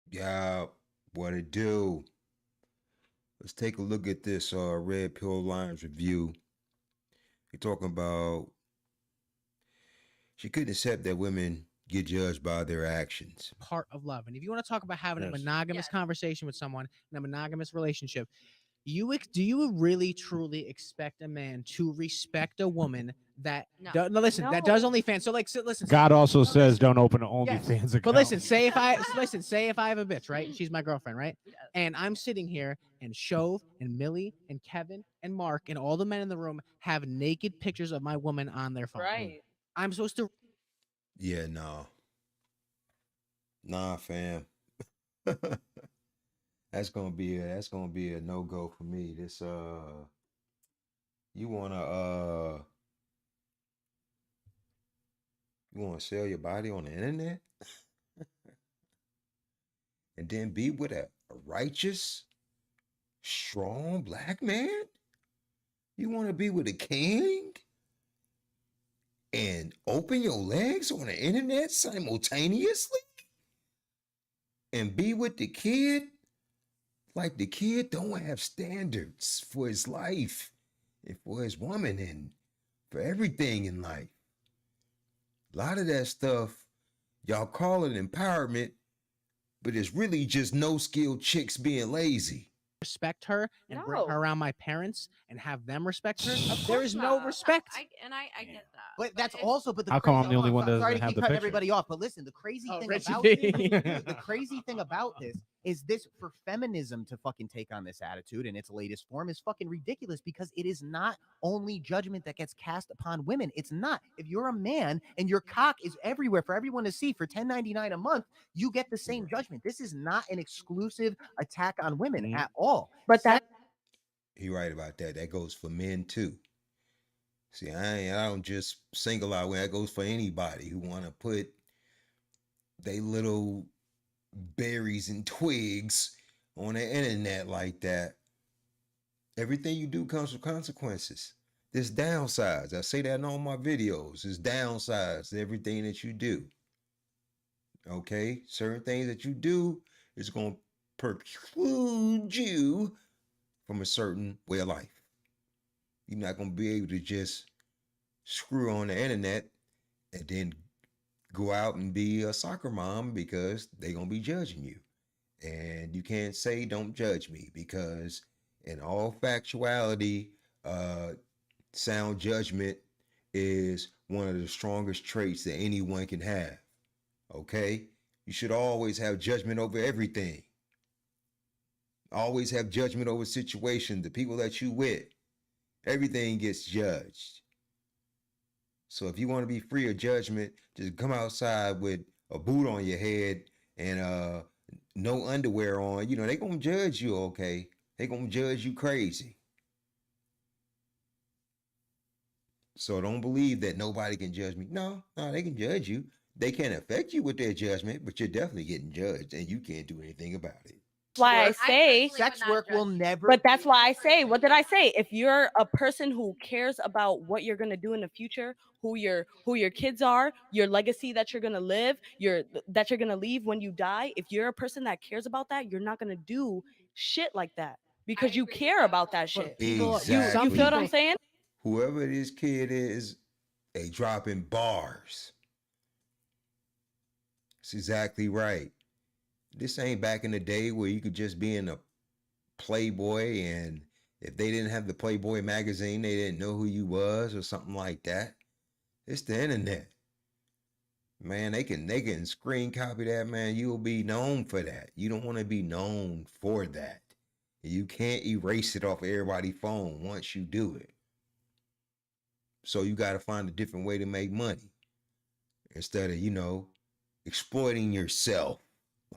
Yeah, what it do? Let's take a look at this Red Pill Lines review. You're talking about she couldn't accept that women get judged by their actions. Part of love. And if you want to talk about having a Yes. monogamous Yes. conversation with someone in a monogamous relationship, do you really truly expect a man to respect a woman that No. no, listen, that does No. OnlyFans? So listen, God also no, says listen. don't open an Yes. OnlyFans account. But listen, say if I have a bitch, right? She's my girlfriend, right? Yes. And I'm sitting here, and Shove and Millie and Kevin and Mark and all the men in the room have naked pictures of my woman on their phone. Right. I'm supposed to Yeah, nah, fam. That's gonna be a no go for me. This you wanna sell your body on the internet and then be with a righteous, strong black man? You wanna be with a king and open your legs on the internet simultaneously and be with the kid like the kid don't have standards for his life and for his woman and for everything in life. A lot of that stuff, y'all call it empowerment, but it's really just no skilled chicks being lazy. respect her and bring her No. around my parents and have them respect her. Of There course is no not. respect. I get that. But that's it's- also, but the How come crazy, I'm the only one that sorry doesn't to have keep the cutting picture? everybody off, but listen, the crazy Oh, thing Richie about D. this, the crazy thing about this is this for feminism to fucking take on this attitude in its latest form is fucking ridiculous because it is not only judgment that gets cast upon women. It's not. If you're a man and your cock is everywhere for everyone to see for $10.99 a month, you get the same judgment. This is not an exclusive attack on women Mhm. at all. But that He right about that. That goes for men too. See, I don't just single out women. That goes for anybody who want to put they little berries and twigs on the internet like that. Everything you do comes with consequences. There's downsides. I say that in all my videos. There's downsides to everything that you do. Okay? Certain things that you do is going to preclude you from a certain way of life. You're not going to be able to just screw on the internet and then go out and be a soccer mom because they're going to be judging you. And you can't say don't judge me because in all factuality, sound judgment is one of the strongest traits that anyone can have. Okay? You should always have judgment over everything. Always have judgment over situations, the people that you with. Everything gets judged. So if you want to be free of judgment, just come outside with a boot on your head and no underwear on. You know, they gonna judge you, okay? They gonna judge you crazy. So don't believe that nobody can judge me. No, they can judge you. They can't affect you with their judgment, but you're definitely getting judged and you can't do anything about it. why I Work- say Sex work will never. But that's why I say, what did I say? If you're a person who cares about what you're gonna do in the future, who your kids are, your legacy that you're gonna live, that you're gonna leave when you die, if you're a person that cares about that, you're not gonna do shit like that because you care about that shit. People, Exactly. You feel what I'm saying? Whoever this kid is, they dropping bars. That's exactly right. This ain't back in the day where you could just be in a Playboy and if they didn't have the Playboy magazine, they didn't know who you was or something like that. It's the internet. Man, they can screen copy that, man. You'll be known for that. You don't want to be known for that. You can't erase it off of everybody's phone once you do it. So you got to find a different way to make money instead of, exploiting yourself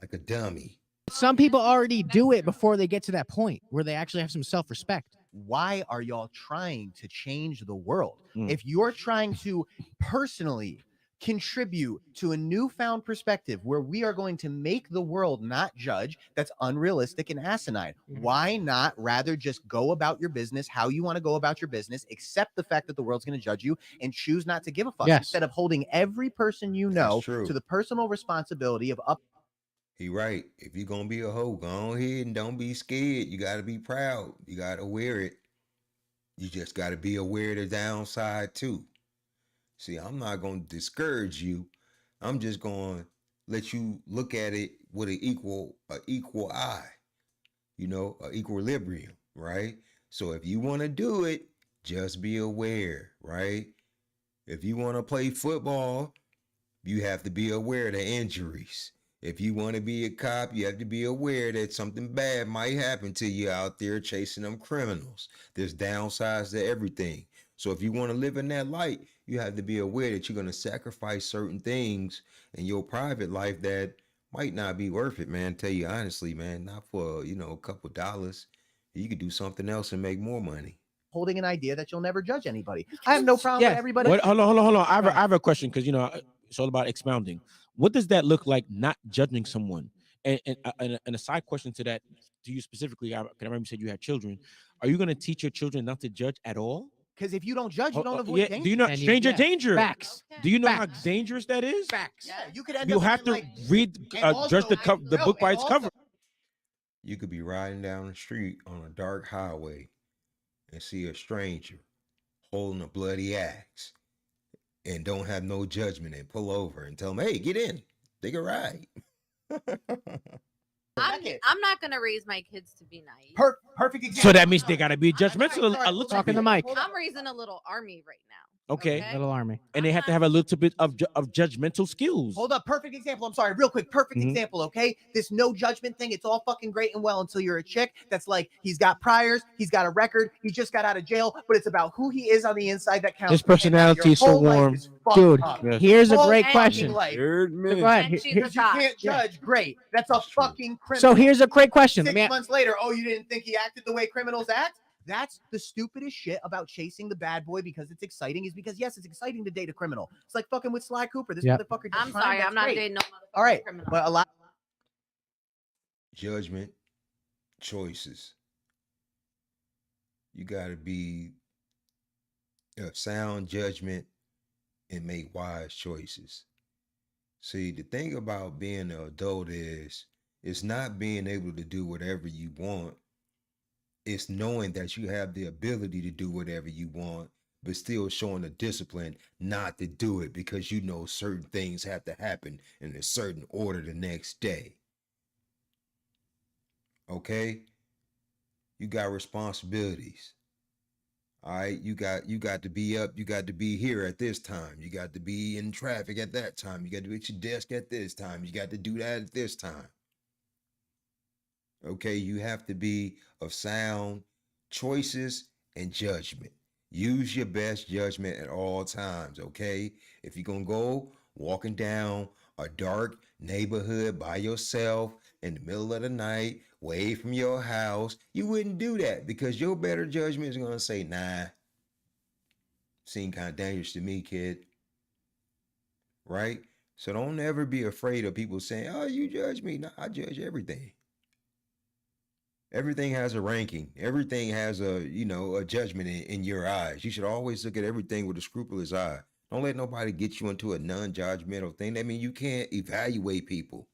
like a dummy. some people already do it before they get to that point where they actually have some self-respect. Why are y'all trying to change the world? Mm. If you're trying to personally contribute to a newfound perspective where we are going to make the world not judge, that's unrealistic and asinine. Why not rather just go about your business how you want to go about your business, accept the fact that the world's going to judge you, and choose not to give a fuck Yes. instead of holding every person you know That's true. to the personal responsibility of up. He right. If you're gonna be a hoe, go ahead and don't be scared. You gotta be proud. You gotta wear it. You just gotta be aware of the downside too. See, I'm not gonna discourage you. I'm just gonna let you look at it with a equal eye, a equilibrium, right? So if you want to do it, just be aware, right? If you want to play football, you have to be aware of the injuries. If you want to be a cop, you have to be aware that something bad might happen to you out there chasing them criminals. There's downsides to everything. So if you want to live in that light, you have to be aware that you're going to sacrifice certain things in your private life that might not be worth it, man. Tell you honestly, man, not for, a couple dollars. You could do something else and make more money. Holding an idea that you'll never judge anybody. I have no problem with Yes. everybody. What, hold on. I have a question because it's all about expounding. What does that look like? Not judging someone, and a side question to that, to you specifically. I remember you said you had children. Are you going to teach your children not to judge at all? Because if you don't judge, you don't avoid Yeah. danger. Do you know And stranger danger? Facts. Do you know Facts. how dangerous that is? Facts. Yeah, you could end You up have being to like, read, and judge the also- the no, book by and its also- cover. You could be riding down the street on a dark highway and see a stranger holding a bloody axe and don't have no judgment and pull over and tell them, hey, get in. Take a ride. I'm not gonna raise my kids to be naive. Perfect example. So that means they got to be judgmental a little Talking bit. to Mike. I'm raising a little army right now. Okay. Little army. And they have to have a little bit of judgmental skills. Hold up, perfect example. I'm sorry, real quick, perfect Mhm. example, okay? This no judgment thing, it's all fucking great and well until you're a chick that's like, he's got priors, he's got a record, he just got out of jail, but it's about who he is on the inside that counts. His personality Your is so whole life warm. is fucked Dude, up. Yes. here's a Whole great fucking question. life. Go ahead. And she's a Because you top. can't judge, great. That's a That's true. fucking criminal. So here's a great question. 6 Let me- months later, oh, you didn't think he acted the way criminals act? That's the stupidest shit about chasing the bad boy because it's exciting, is because yes, it's exciting to date a criminal. It's like fucking with Sly Cooper. This Yep. motherfucker did I'm crime, sorry, that's I'm not great. dating no motherfucking All right, criminal. but a lot Judgment, choices. You got to be of sound judgment and make wise choices. See, the thing about being an adult is it's not being able to do whatever you want. It's knowing that you have the ability to do whatever you want, but still showing the discipline not to do it because you know certain things have to happen in a certain order the next day. Okay? You got responsibilities. All right, you got to be up, you got to be here at this time. You got to be in traffic at that time. You got to be at your desk at this time. You got to do that at this time. Okay, you have to be of sound choices and judgment. Use your best judgment at all times, okay? If you're going to go walking down a dark neighborhood by yourself in the middle of the night, away from your house, you wouldn't do that because your better judgment is going to say, nah, seemed kind of dangerous to me, kid. Right? So don't ever be afraid of people saying, oh, you judge me. No, I judge everything. Everything has a ranking. Everything has a judgment in your eyes. You should always look at everything with a scrupulous eye. Don't let nobody get you into a non-judgmental thing. That means you can't evaluate people.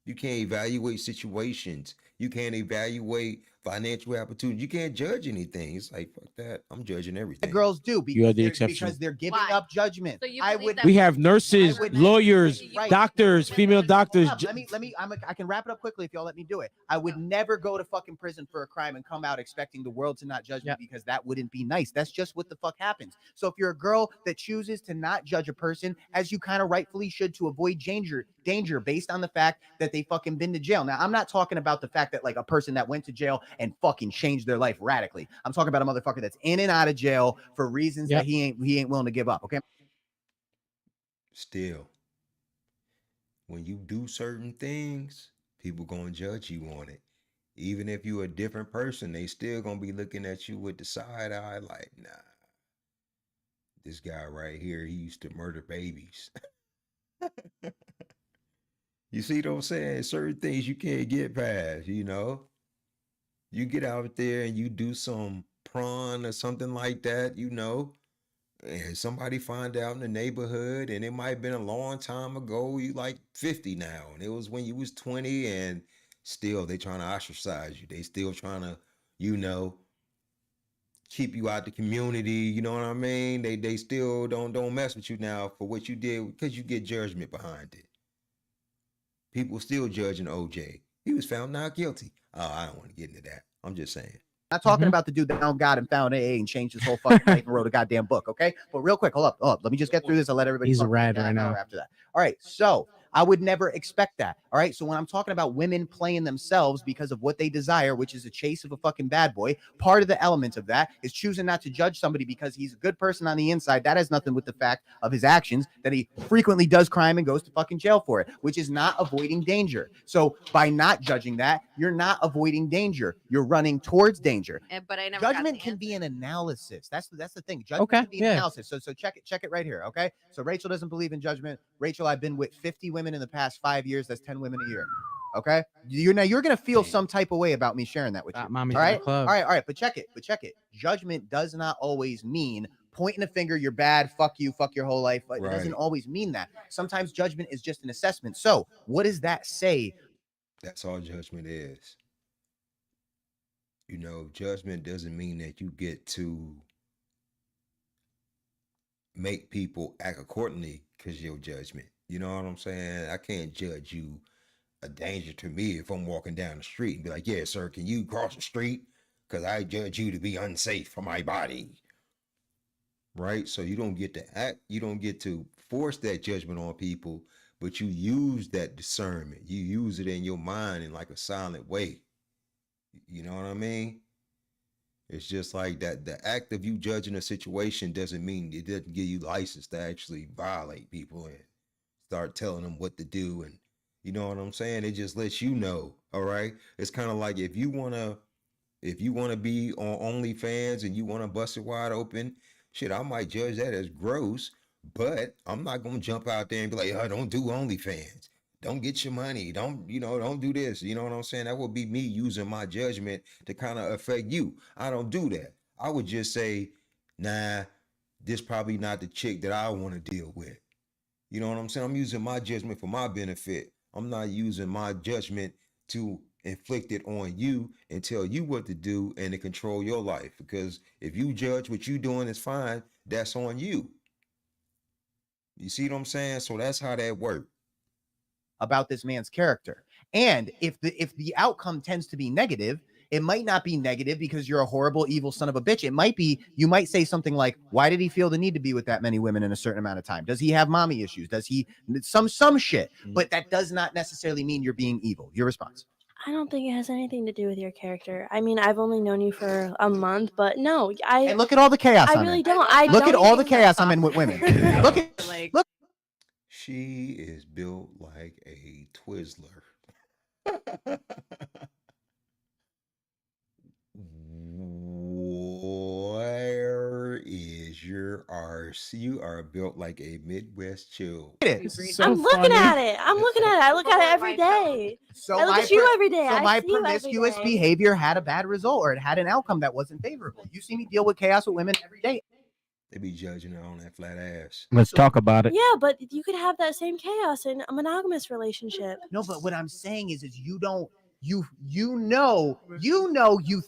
You can't evaluate situations. You can't evaluate financial opportunities. You can't judge anything. It's like, fuck that. I'm judging everything. girls do You are the they're- exception. because they're giving Why? up judgment. So you I believe would that We have nurses, I would- lawyers, Right. doctors, female doctors. Hold up, I can wrap it up quickly if y'all let me do it. I would never go to fucking prison for a crime and come out expecting the world to not judge me Yep. because that wouldn't be nice. That's just what the fuck happens. So if you're a girl that chooses to not judge a person, as you kind of rightfully should, to avoid danger based on the fact that they fucking been to jail. Now, I'm not talking about the fact that like a person that went to jail and fucking changed their life radically. I'm talking about a motherfucker that's in and out of jail for reasons Yep. that he ain't willing to give up. Okay. Still, when you do certain things, people gonna judge you on it. Even if you're a different person, they still gonna be looking at you with the side eye like, nah, this guy right here, he used to murder babies. You see what I'm saying? Certain things you can't get past, You get out there and you do some prawn or something like that, and somebody find out in the neighborhood, and it might have been a long time ago. You like 50 now, and it was when you was 20, and still they trying to ostracize you. They still trying to, you know, keep you out the community. You know what I mean? They still don't mess with you now for what you did because you get judgment behind it. People still judging OJ. He was found not guilty. Oh, I don't want to get into that. I'm just saying. Not talking Mhm. about the dude that found God and found AA and changed his whole fucking life and wrote a goddamn book, okay? But real quick, hold up. Let me just get through this. I'll let everybody. He's talk for red half right an now. hour after that. All right, so I would never expect that. All right, so when I'm talking about women playing themselves because of what they desire, which is a chase of a fucking bad boy, part of the element of that is choosing not to judge somebody because he's a good person on the inside. That has nothing with the fact of his actions, that he frequently does crime and goes to fucking jail for it, which is not avoiding danger. So by not judging that, you're not avoiding danger. You're running towards danger. But I never got Judgment the can be answer. an analysis. That's the thing. Judgment Okay, can be an yeah. analysis. So check it right here. Okay. So Rachel doesn't believe in judgment. Rachel, I've been with 50 women in the past 5 years. That's 10 women a year. Okay. You're gonna feel some type of way about me sharing that with you. Mommy's All in the right. club. All right. But check it. Judgment does not always mean pointing a finger, you're bad, fuck you, fuck your whole life. It doesn't Right. always mean that. Sometimes judgment is just an assessment. So what does that say? That's all judgment is. You know, judgment doesn't mean that you get to make people act accordingly because of your judgment. You know what I'm saying? I can't judge you a danger to me if I'm walking down the street and be like, yeah, sir, can you cross the street? Because I judge you to be unsafe for my body. Right? So you don't get to act, you don't get to force that judgment on people, but you use that discernment. You use it in your mind in like a silent way. You know what I mean? It's just like that. The act of you judging a situation doesn't mean it doesn't give you license to actually violate people and start telling them what to do. And you know what I'm saying? It just lets you know. All right. It's kind of like if you wanna be on OnlyFans and you wanna bust it wide open, shit, I might judge that as gross, but I'm not gonna jump out there and be like, oh, don't do OnlyFans. Don't get your money. Don't do this. You know what I'm saying? That would be me using my judgment to kind of affect you. I don't do that. I would just say, nah, this probably not the chick that I want to deal with. You know what I'm saying? I'm using my judgment for my benefit. I'm not using my judgment to inflict it on you and tell you what to do and to control your life. Because if you judge what you doing is fine, that's on you. You see what I'm saying? So that's how that works. About this man's character. And if the outcome tends to be negative, it might not be negative because you're a horrible, evil son of a bitch. It might be, you might say something like, why did he feel the need to be with that many women in a certain amount of time? Does he have mommy issues? Does he some shit? But that does not necessarily mean you're being evil. Your response. I don't think it has anything to do with your character. I mean, I've only known you for a month, but no, And look at all the chaos I I'm really in. don't. I Look don't at all the think chaos I'm in with women. Look at Like, She is built like a Twizzler. Where is your arse? You are built like a Midwest chill. it. So I'm looking funny. at it. I'm looking at it. I look at it every day. So I look my at you per- every day. So I my see you every promiscuous day. behavior had a bad result, or it had an outcome that wasn't favorable. You see me deal with chaos with women every day. They be judging her on that flat ass. Let's talk about it. Yeah, but you could have that same chaos in a monogamous relationship. No, but what I'm saying is you don't you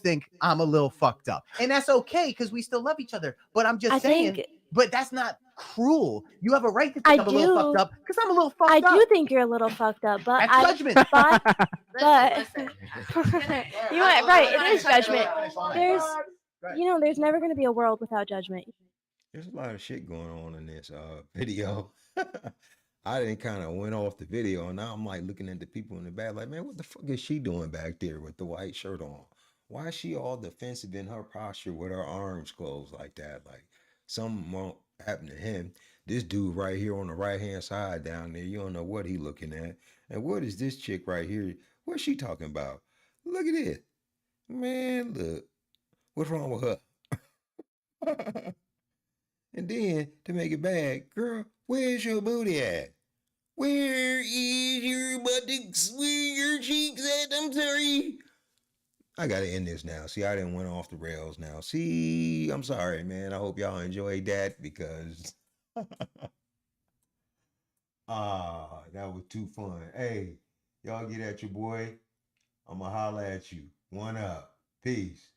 think I'm a little fucked up, and that's okay because we still love each other. But I'm just I saying, think but that's not cruel. You have a right to think I I'm a little fucked do. up because I'm a little fucked I up. do think you're a little fucked up, but That's I judgment. but listen. you might right. It is judgment. There's Right. there's never going to be a world without judgment. There's a lot of shit going on in this video. I didn't kind of went off the video, and now I'm like looking at the people in the back, like, man, what the fuck is she doing back there with the white shirt on? Why is she all defensive in her posture with her arms closed like that? Like something won't happen to him. This dude right here on the right hand side down there, you don't know what he looking at. And what is this chick right here? What's she talking about? Look at it, man. Look, what's wrong with her? And then to make it bad, girl, where's your booty at? Where is your buttocks? Where your cheeks at? I'm sorry. I gotta end this now. See, I didn't went off the rails now. See, I'm sorry, man. I hope y'all enjoyed that because that was too fun. Hey, y'all get at your boy. I'ma holla at you. One up. Peace.